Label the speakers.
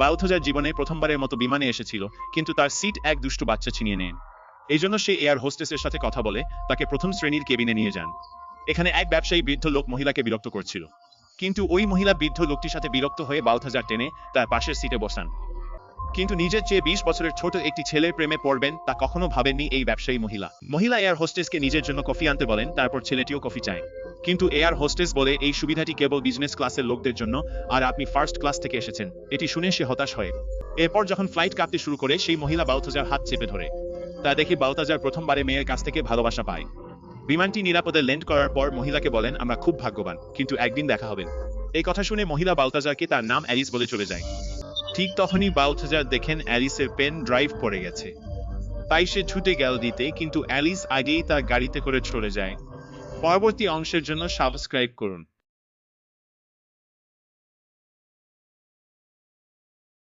Speaker 1: বালথোজার জীবনে প্রথমবারের মতো বিমানে এসেছিল, কিন্তু তার সিট এক দুষ্টু বাচ্চা ছিনিয়ে নেন। এই জন্য সে এয়ার হোস্টেসের সাথে কথা বলে তাকে প্রথম শ্রেণীর কেবিনে নিয়ে যান। এখানে এক ব্যবসায়ী বৃদ্ধ লোক মহিলাকে বিরক্ত করছিল, কিন্তু ওই মহিলা বৃদ্ধ লোকটির সাথে বিরক্ত হয়ে বালথোজার টেনে তার পাশের সিটে বসান। কিন্তু নিজের চেয়ে 20 বছরের ছোট একটি ছেলের প্রেমে পড়বেন তা কখনো ভাবেননি এই ব্যবসায়ী মহিলা এয়ার হোস্টেসকে নিজের জন্য কফি আনতে বলেন, তারপর ছেলেটিও কফি চায়। কিন্তু এয়ার হোস্টেস বলে এই সুবিধাটি কেবল বিজনেস ক্লাসের লোকদের জন্য, আর আপনি ফার্স্ট ক্লাস থেকে এসেছেন। এটি শুনে সে হতাশ হয়। এরপর যখন ফ্লাইট কাঁপতে শুরু করে, সেই মহিলা বালথোজার হাত চেপে ধরে। তা দেখে বালথোজার প্রথমবারে মেয়ের কাছ থেকে ভালোবাসা পায়। বিমানটি নিরাপদে ল্যান্ড করার পর মহিলাকে বলেন, আমরা খুব ভাগ্যবান, কিন্তু একদিন দেখা হবে। এই কথা শুনে মহিলা বালথোজারকে তার নাম অ্যালিস বলে চলে যায়। ঠিক তখনই বালথোজার দেখেন অ্যালিসের পেন ড্রাইভ পড়ে গেছে। তাই সে ছুটে গেল দিতে, কিন্তু অ্যালিস আগেই তার গাড়িতে করে চলে যায়। পরবর্তী অংশের জন্য সাবস্ক্রাইব করুন।